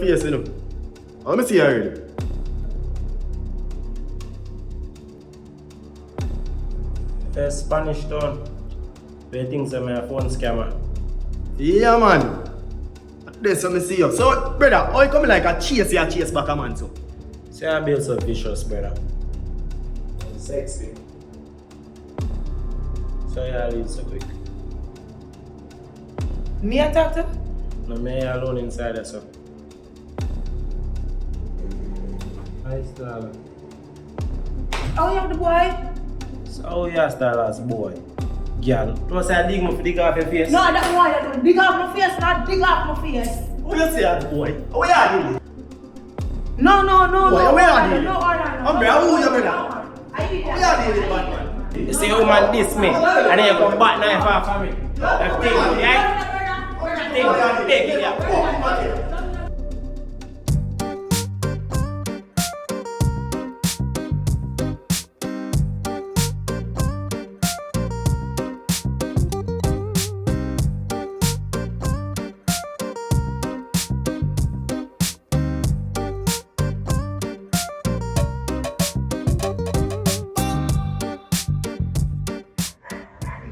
face, you know. Let me see her already. The Spanish town. Where things are my phone scammer. Yeah, man. That's what I see you. So, brother, how you come like a chase back a man, so? See, I build so vicious, brother. Sexy. So, I leave so quick. Me a talk to? No, me alone inside there, so. Nice, darling. Oh, you have the boy? So, you start as boy. Girl, don't say I dig me for dig off your face. No, that boy, that don't dig off my face, not dig off my face. What you say that boy? What you doing? No, Boy, where are you? no, order, no. I'm brother, who you brother? I did What that. you doing, Batman? You see, woman diss me, and then you come back knife off of me. That thing, right? Thing, take it, yeah.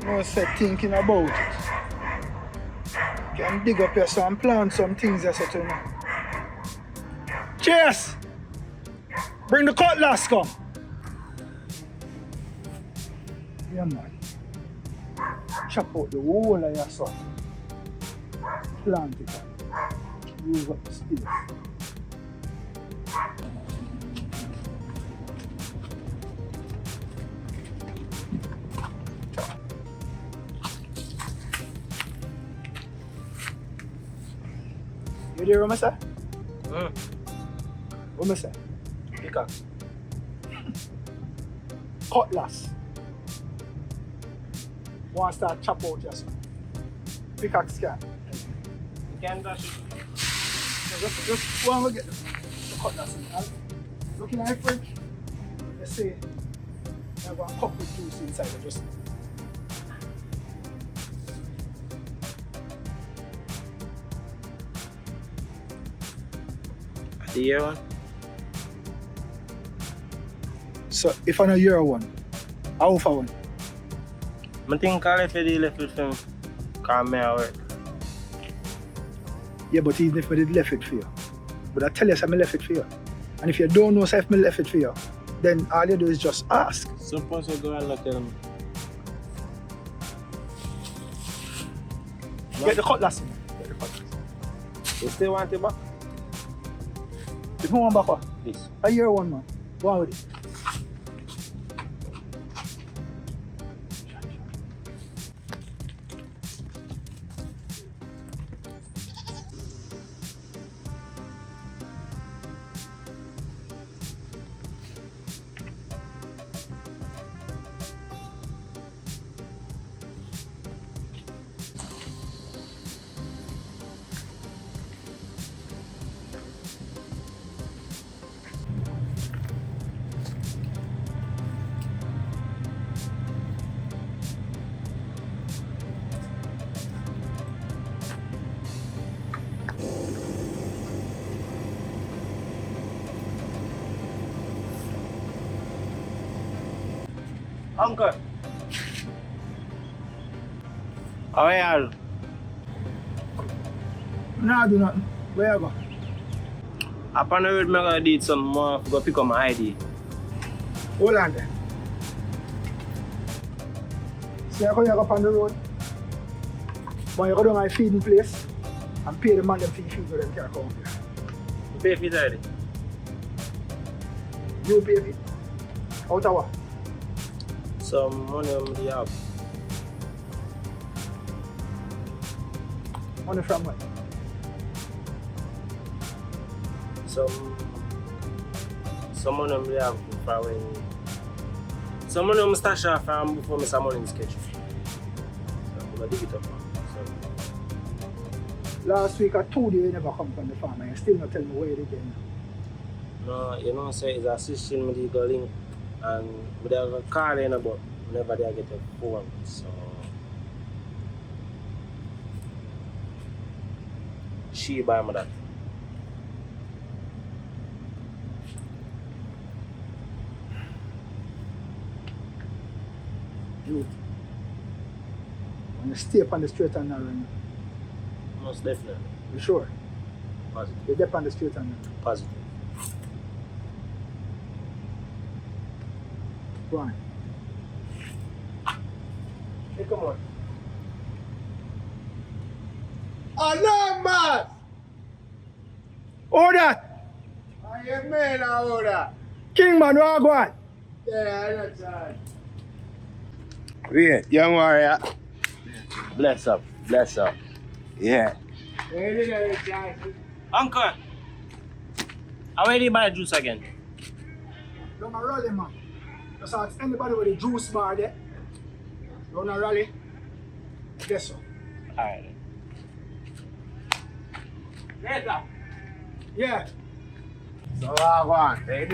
No set thinking about it. Can dig up here some plant some things there so to know. Cheers! Bring the cutlass come. Yeah man. Chop out the whole of your stuff. Plant it up. Use up the space. You hear what I say? What I say? Pickaxe. Cutlass. Want to start chop out your stuff. Pickaxe can. You can dash it. Just go and go get the cutlass in. Looking at the fridge, let's say I have a cup with juice inside it. Just The year one? so if I know you're one, I offer one. I think I'll left it for me. Call me at work. Yeah, but even if I did left it for you. But I tell you I left it for you. And if you don't know if I left it for you, then all you do is just ask. Suppose you go and look at them. Get the cutlass in. Get the cutlass. You still want it back? If you want back what? This. I hear one man. Go on with it. Uncle. How are you? Nah, do nothing. Where you go? Upon the road, I'm going to do some more to go pick up my ID. Hold on there. See, I come here up on the road. But you go down my feeding place and pay the man them feed so them can come here. You pay for it already? You pay it. Out of what? Some money on the app. Money from where? Some money on the app for when. Some money on the stash off from before I some money in the sketch. So I'm going to dig it up now. Last week I told you never come from the farm and you still not tell me where it again. No, you know, so it's assisting me to go link and we have a car in but whenever they get a phone, so she buy me that. You. When you stay up on the straight and narrow, you know. Most definitely. You sure? Positive. You dip on the straight and narrow. Positive. Go on. Hey, come on. Alarm! Order! I am man order. Kingman, where go on? Yeah, that's right. Wait, young warrior. Bless up. Bless up. Yeah. Uncle! How are you buy juice again? Don't rally, man. Just ask anybody with a juice bar there. Don't rally. Guess so. Alright. Yeah. So I want. There.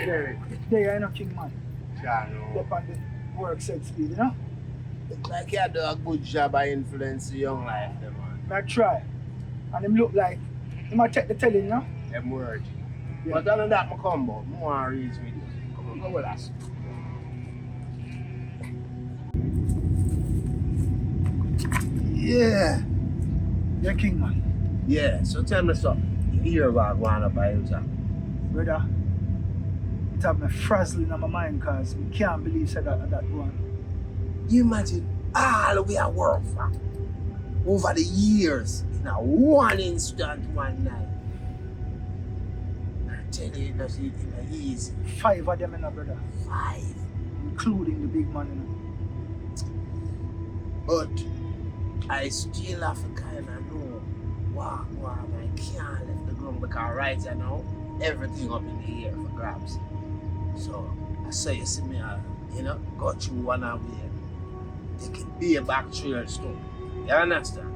There, you know, Kingman. Yeah, no. Dip on the work set speed, you know? Look like you do a good job of influencing young life, them man. I try. And him look like, he might check the telling, you know? Them word. Yeah. But none of that I come about. I want to reach with you. Come on, go with us. Yeah. Yeah, Kingman. Yeah, so tell me something. You hear what going up by yourself? Brother, it have me frazzling on my mind because we can't believe said that one. You imagine all we have worked for over the years in a one instant, one night. I tell you, that's it in a easy. 5 of them in a brother, 5. including the big man, you know. But I still have to kind of know what I can't left the ground because right now, everything up in the air for grabs. So I say you see me, go through one of them. They can be a back trail stuff. You understand?